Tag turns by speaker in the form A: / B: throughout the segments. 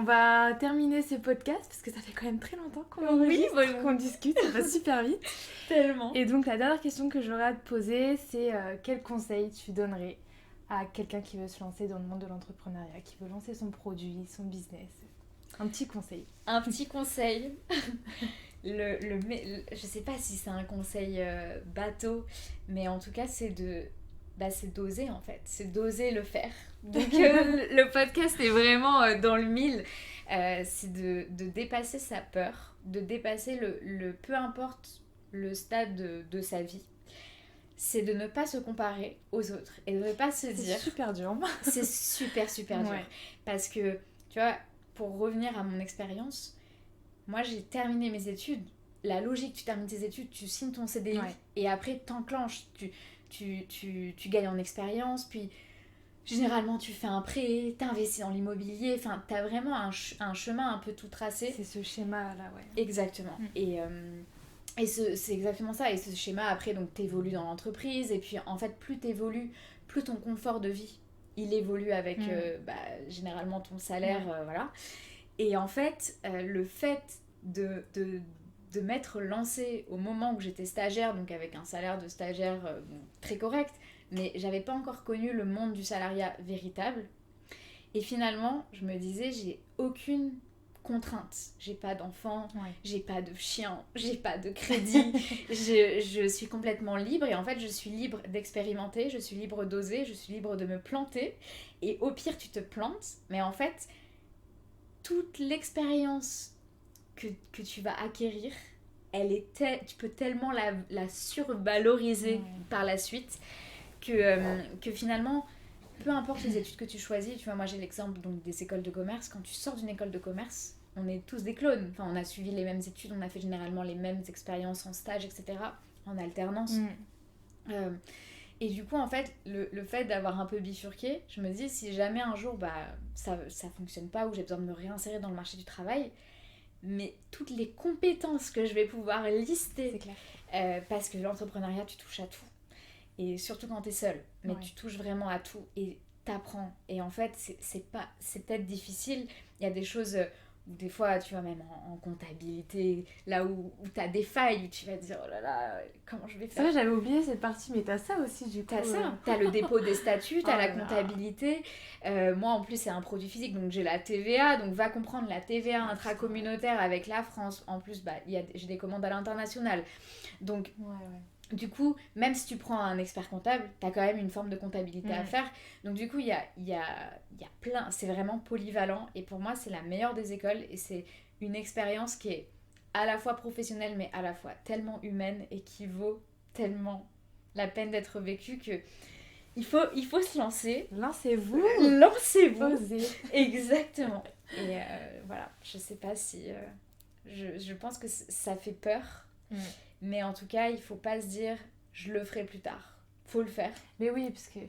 A: on va terminer ce podcast parce que ça fait quand même très longtemps qu'on enregistre, qu'on discute, ça va super vite.
B: Tellement.
A: Et donc la dernière question que j'aurais à te poser, c'est quel conseil tu donnerais à quelqu'un qui veut se lancer dans le monde de l'entrepreneuriat, qui veut lancer son produit, son business? Un petit conseil.
B: Un petit conseil. Je sais pas si c'est un conseil bateau, mais en tout cas c'est d'oser en fait, c'est d'oser le faire. Donc le podcast est vraiment dans le mille. C'est de dépasser sa peur, de dépasser le peu importe le stade de sa vie. C'est de ne pas se comparer aux autres et de ne pas se dire...
A: C'est super dur.
B: C'est super dur.
A: Ouais.
B: Parce que, tu vois, pour revenir à mon expérience, moi j'ai terminé mes études. La logique, tu termines tes études, tu signes ton CDI et après t'enclenches, tu gagnes en expérience, puis généralement tu fais un prêt, t'investis dans l'immobilier, enfin t'as vraiment un chemin un peu tout tracé.
A: C'est ce schéma là, ouais.
B: Exactement. Et c'est exactement ça. Et ce schéma, après, donc t'évolues dans l'entreprise. Et puis, en fait, plus t'évolues, plus ton confort de vie, il évolue avec, généralement, ton salaire, voilà. Et en fait, le fait de m'être lancée au moment où j'étais stagiaire, donc avec un salaire de stagiaire très correct, mais j'avais pas encore connu le monde du salariat véritable. Et finalement, je me disais, j'ai aucune contrainte. J'ai pas d'enfant, j'ai pas de chien, j'ai pas de crédit. je suis complètement libre et en fait, je suis libre d'expérimenter, je suis libre d'oser, je suis libre de me planter. Et au pire, tu te plantes, mais en fait, toute l'expérience que tu vas acquérir, tu peux tellement la survaloriser par la suite que finalement, peu importe les études que tu choisis, tu vois, moi j'ai l'exemple donc, des écoles de commerce. Quand tu sors d'une école de commerce, on est tous des clones. Enfin, on a suivi les mêmes études, on a fait généralement les mêmes expériences en stage, etc., en alternance. Et du coup, en fait, le fait d'avoir un peu bifurqué, je me dis, si jamais un jour, ça fonctionne pas ou j'ai besoin de me réinsérer dans le marché du travail, mais toutes les compétences que je vais pouvoir lister, parce que l'entrepreneuriat, tu touches à tout. Et surtout quand t'es seule, mais tu touches vraiment à tout et t'apprends. Et en fait, c'est peut-être difficile. Il y a des choses où des fois, tu vois, même en comptabilité, là où t'as des failles, où tu vas te dire, oh là là, comment je vais faire?
A: C'est vrai, j'avais oublié cette partie, mais t'as ça aussi du coup.
B: T'as ça, t'as le dépôt des statuts, t'as la comptabilité. Moi, en plus, c'est un produit physique, donc j'ai la TVA. Donc, va comprendre la TVA intracommunautaire avec la France. En plus, j'ai des commandes à l'international. Donc... Du coup, même si tu prends un expert comptable, t'as quand même une forme de comptabilité à faire. Donc du coup, il y a plein... C'est vraiment polyvalent. Et pour moi, c'est la meilleure des écoles. Et c'est une expérience qui est à la fois professionnelle, mais à la fois tellement humaine et qui vaut tellement la peine d'être vécue que... Il faut se lancer.
A: Lancez-vous.
B: Lancez-vous. Exactement. Et voilà, je sais pas si... je pense que ça fait peur. Mais en tout cas, il faut pas se dire je le ferai plus tard. Faut le faire.
A: Mais oui, parce que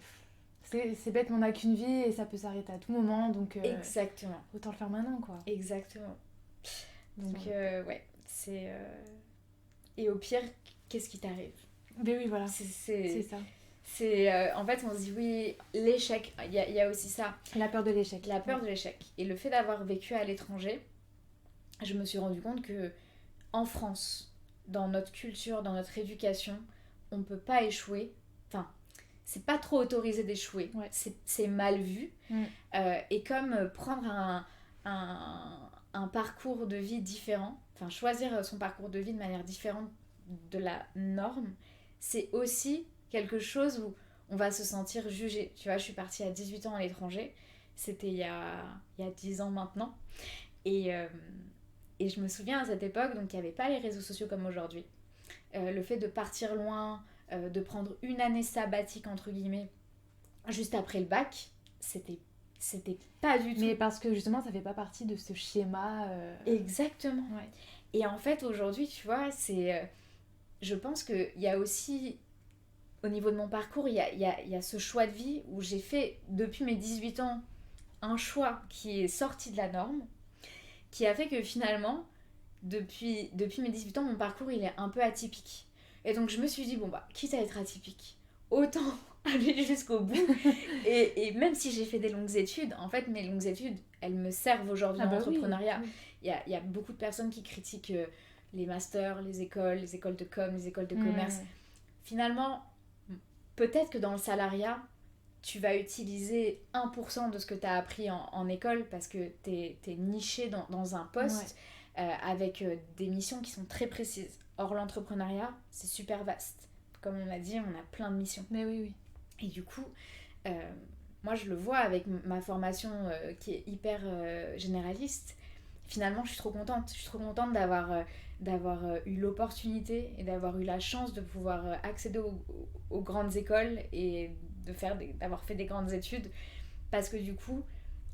A: c'est bête, mais on n'a qu'une vie et ça peut s'arrêter à tout moment. Donc
B: exactement.
A: Autant le faire maintenant, quoi.
B: Exactement. Donc c'est... Et au pire, qu'est-ce qui t'arrive?
A: Mais oui, voilà. C'est ça.
B: En fait, on se dit oui, l'échec, il y a aussi ça.
A: La peur de l'échec.
B: La peur de l'échec. Et le fait d'avoir vécu à l'étranger, je me suis rendu compte que en France, dans notre culture, dans notre éducation, on ne peut pas échouer. Enfin, c'est pas trop autorisé d'échouer. C'est mal vu. Et comme prendre un parcours de vie différent, enfin choisir son parcours de vie de manière différente de la norme, c'est aussi quelque chose où on va se sentir jugé. Tu vois, je suis partie à 18 ans à l'étranger. C'était il y a 10 ans maintenant. Et je me souviens à cette époque, donc il n'y avait pas les réseaux sociaux comme aujourd'hui. Le fait de partir loin, de prendre une année sabbatique, entre guillemets, juste après le bac, c'était pas du tout.
A: Mais parce que justement, ça fait pas partie de ce schéma.
B: Exactement. Et en fait, aujourd'hui, tu vois, je pense qu'il y a aussi, au niveau de mon parcours, il y a ce choix de vie où j'ai fait, depuis mes 18 ans, un choix qui est sorti de la norme, qui a fait que finalement, depuis mes 18 ans, mon parcours, il est un peu atypique. Et donc, je me suis dit, quitte à être atypique, autant aller jusqu'au bout. et même si j'ai fait des longues études, en fait, mes longues études, elles me servent aujourd'hui dans l'entrepreneuriat.
A: Oui.
B: Il y a beaucoup de personnes qui critiquent les masters, les écoles de com, les écoles de commerce. Finalement, peut-être que dans le salariat, tu vas utiliser 1% de ce que tu as appris en école parce que tu es niché dans un poste avec des missions qui sont très précises. Or, l'entrepreneuriat, c'est super vaste. Comme on l'a dit, on a plein de missions.
A: Mais oui.
B: Et du coup, moi, je le vois avec ma formation qui est hyper généraliste. Finalement, je suis trop contente. Je suis trop contente d'avoir eu l'opportunité et d'avoir eu la chance de pouvoir accéder aux grandes écoles et d'avoir fait des grandes études. Parce que du coup,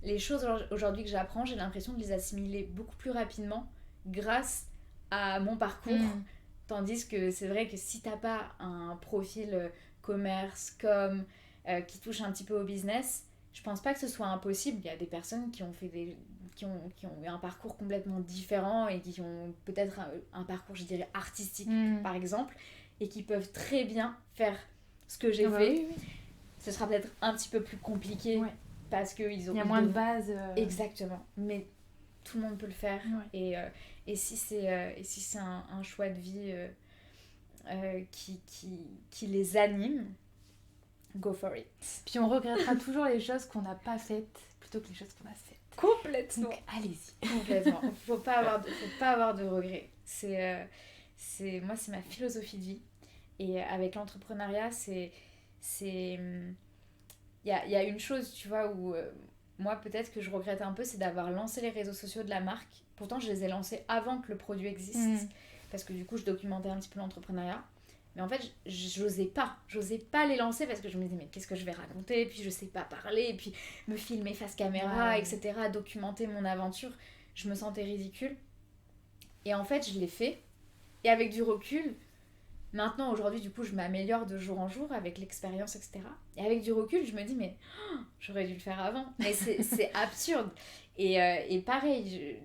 B: les choses aujourd'hui que j'apprends, j'ai l'impression de les assimiler beaucoup plus rapidement grâce à mon parcours. Tandis que c'est vrai que si t'as pas un profil commerce, com, qui touche un petit peu au business, je pense pas que ce soit impossible. Il y a des personnes qui ont eu un parcours complètement différent et qui ont peut-être un parcours, je dirais, artistique, par exemple, et qui peuvent très bien faire ce que j'ai fait. Oui. Ce sera peut-être un petit peu plus compliqué parce qu'il
A: y a moins de bases.
B: Exactement. Mais tout le monde peut le faire. Et si c'est un choix de vie qui les anime, go for it.
A: Puis on regrettera toujours les choses qu'on n'a pas faites plutôt que les choses qu'on a faites.
B: Complètement.
A: Donc allez-y.
B: Complètement. Faut pas avoir de regrets. Moi, c'est ma philosophie de vie. Et avec l'entrepreneuriat, il y a une chose, tu vois, où moi, peut-être que je regrette un peu, c'est d'avoir lancé les réseaux sociaux de la marque. Pourtant, je les ai lancés avant que le produit existe. Parce que du coup, je documentais un petit peu l'entrepreneuriat. Mais en fait, j'osais pas les lancer parce que je me disais, mais qu'est-ce que je vais raconter? Et puis, je sais pas parler. Et puis, me filmer face caméra, etc. Documenter mon aventure. Je me sentais ridicule. Et en fait, je l'ai fait. Et avec du recul, maintenant, aujourd'hui, du coup, je m'améliore de jour en jour avec l'expérience, etc. Et avec du recul, je me dis, mais j'aurais dû le faire avant. Mais c'est absurde. Et pareil,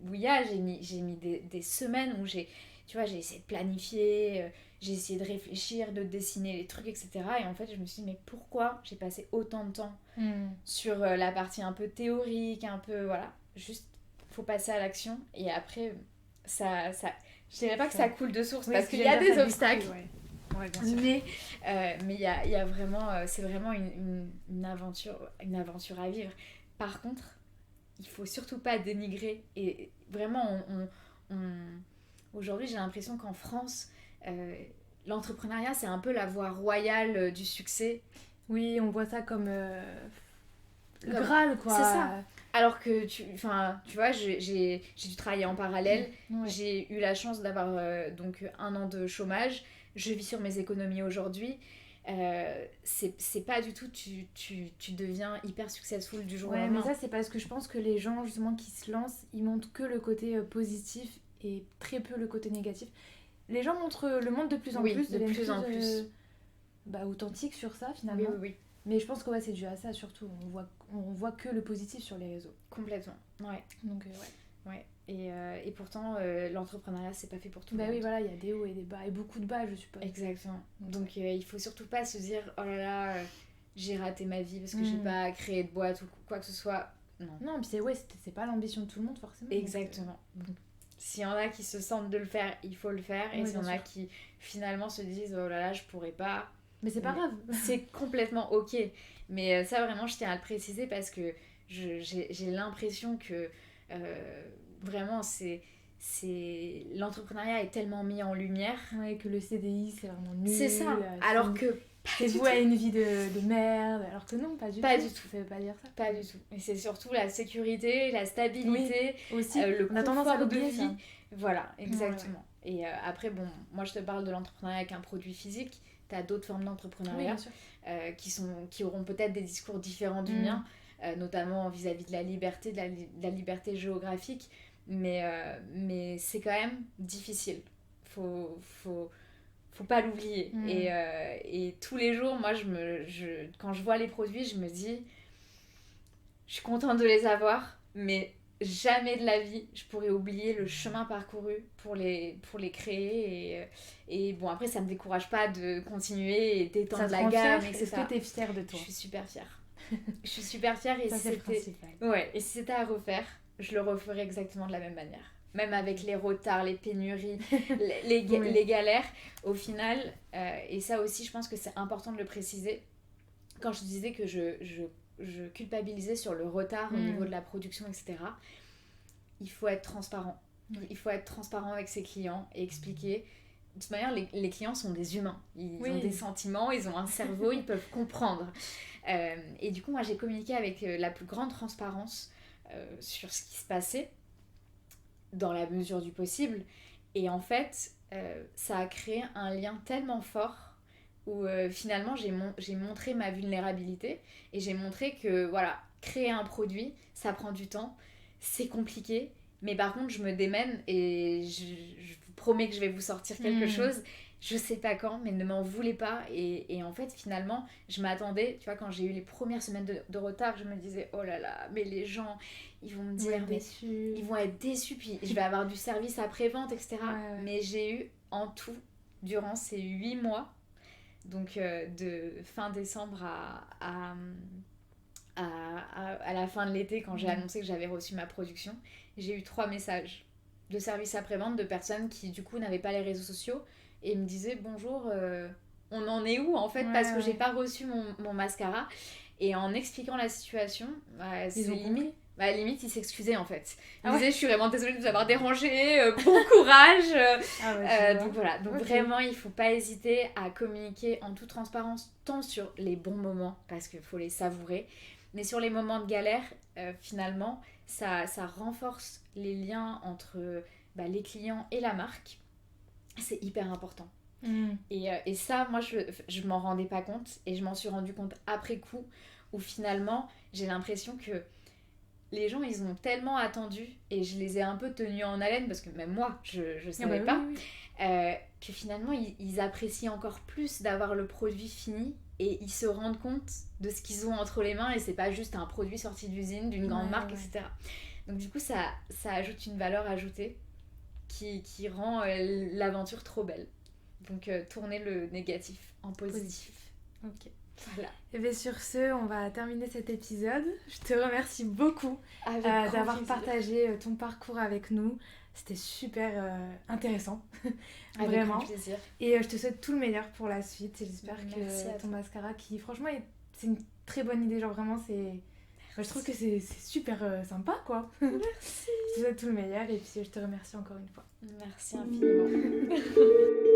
B: Ouya, j'ai mis des semaines où j'ai essayé de planifier, j'ai essayé de réfléchir, de dessiner les trucs, etc. Et en fait, je me suis dit, mais pourquoi j'ai passé autant de temps sur la partie un peu théorique, un peu, voilà, juste, faut passer à l'action. Et après, je dirais pas que ça coule de source, parce qu'il y a des obstacles. Mais il y a vraiment, c'est vraiment une aventure à vivre. Par contre, il faut surtout pas dénigrer. Et vraiment, aujourd'hui, j'ai l'impression qu'en France, l'entrepreneuriat, c'est un peu la voie royale du succès.
A: Oui, on voit ça comme le Graal, quoi.
B: C'est ça. Alors que, tu vois, j'ai dû travailler en parallèle. J'ai eu la chance d'avoir donc 1 an de chômage. Je vis sur mes économies aujourd'hui. C'est pas du tout, tu deviens hyper successful du jour au lendemain.
A: Mais ça, c'est parce que je pense que les gens, justement, qui se lancent, ils montrent que le côté positif et très peu le côté négatif. Les gens montrent le monde de plus en plus.
B: De plus en plus.
A: Authentique sur ça, finalement.
B: Oui.
A: Mais je pense que c'est dû à ça, surtout. On voit que le positif sur les réseaux.
B: Complètement, ouais.
A: Donc,
B: ouais. Et pourtant, l'entrepreneuriat, c'est pas fait pour tout le monde.
A: Oui, voilà, il y a des hauts et des bas, et beaucoup de bas, je suppose.
B: Exactement. Donc, il faut surtout pas se dire, oh là là, j'ai raté ma vie parce que j'ai pas créé de boîte ou quoi que ce soit.
A: Non, puis c'est pas l'ambition de tout le monde, forcément.
B: Exactement. Donc, s'il y en a qui se sentent de le faire, il faut le faire. Et s'il y en a qui, finalement, se disent, oh là là, je pourrais pas...
A: Mais c'est pas grave.
B: C'est complètement ok. Mais ça, vraiment, je tiens à le préciser parce que j'ai l'impression que vraiment, l'entrepreneuriat est tellement mis en lumière.
A: Ouais, que le CDI, c'est vraiment nul.
B: C'est ça. Alors que...
A: C'est voué à une vie de merde. Alors que non, pas du tout.
B: Pas du tout.
A: Ça veut pas dire ça.
B: Pas du tout. Et c'est surtout la sécurité, la stabilité,
A: aussi.
B: Le confort de vie.
A: Ça.
B: Voilà, exactement. Ouais. Et après, bon, moi, je te parle de l'entrepreneuriat avec un produit physique. T'as d'autres formes d'entrepreneuriat qui auront peut-être des discours différents du mien, notamment vis-à-vis de la liberté, de la liberté géographique, mais c'est quand même difficile. Faut pas l'oublier. Et tous les jours, moi, quand je vois les produits, je me dis, je suis contente de les avoir, mais jamais de la vie je pourrais oublier le chemin parcouru pour les créer. Et bon, après, ça me décourage pas de continuer et d'étendre la gamme, etc.
A: Est-ce que t'es fière de toi?
B: Je suis super fière. Je suis super fière et
A: Ça,
B: si
A: c'est le
B: c'était...
A: principal.
B: Ouais, et si c'était à refaire, je le referais exactement de la même manière. Même avec les retards, les pénuries,
A: Oui.
B: les galères, au final, et ça aussi, je pense que c'est important de le préciser, quand je disais que je culpabilisais sur le retard au niveau de la production, etc., il faut être transparent. Il faut être transparent avec ses clients et expliquer. De toute manière, les clients sont des humains. Ils ont des sentiments, ils ont un cerveau, ils peuvent comprendre. Et du coup, moi, j'ai communiqué avec la plus grande transparence sur ce qui se passait, dans la mesure du possible. Et en fait, ça a créé un lien tellement fort où finalement, j'ai montré ma vulnérabilité et j'ai montré que, voilà, créer un produit, ça prend du temps, c'est compliqué. Mais par contre, je me démène et je vous promets que je vais vous sortir quelque chose. Je sais pas quand, mais ne m'en voulez pas. Et en fait, finalement, je m'attendais, tu vois, quand j'ai eu les premières semaines de retard, je me disais, oh là là, mais les gens, ils vont me dire, mais ils vont être déçus, puis je vais avoir du service après-vente, etc.
A: Ouais.
B: Mais j'ai eu en tout, durant ces 8 mois, donc de fin décembre à la fin de l'été, quand j'ai annoncé que j'avais reçu ma production, j'ai eu 3 messages de service après-vente de personnes qui du coup n'avaient pas les réseaux sociaux et me disaient bonjour, on en est où en fait, parce que j'ai pas reçu mon mascara. Et en expliquant la situation, c'est limite. Limite, ils s'excusaient en fait. Ils disaient je suis vraiment désolée de vous avoir dérangé, bon courage. Donc voilà, donc vraiment il faut pas hésiter à communiquer en toute transparence, tant sur les bons moments, parce qu'il faut les savourer, mais sur les moments de galère, finalement, ça renforce les liens entre les clients et la marque. C'est hyper important. Et ça, moi, je m'en rendais pas compte et je m'en suis rendu compte après coup, où finalement, j'ai l'impression que les gens, ils ont tellement attendu et je les ai un peu tenus en haleine parce que même moi, je savais pas, que finalement, ils apprécient encore plus d'avoir le produit fini et ils se rendent compte de ce qu'ils ont entre les mains et c'est pas juste un produit sorti d'usine, d'une grande marque, etc. Donc du coup, ça ajoute une valeur ajoutée qui rend l'aventure trop belle. Donc tourner le négatif en positif.
A: Ok.
B: Voilà.
A: Et bien sur ce, on va terminer cet épisode. Je te remercie beaucoup d'avoir partagé ton parcours avec nous. C'était super intéressant. Vraiment.
B: Avec grand plaisir.
A: Et je te souhaite tout le meilleur pour la suite. J'espère que ton mascara, qui franchement, c'est une très bonne idée. Genre vraiment, je trouve que c'est super sympa, quoi.
B: Merci.
A: Je te souhaite tout le meilleur et puis je te remercie encore une fois.
B: Merci infiniment.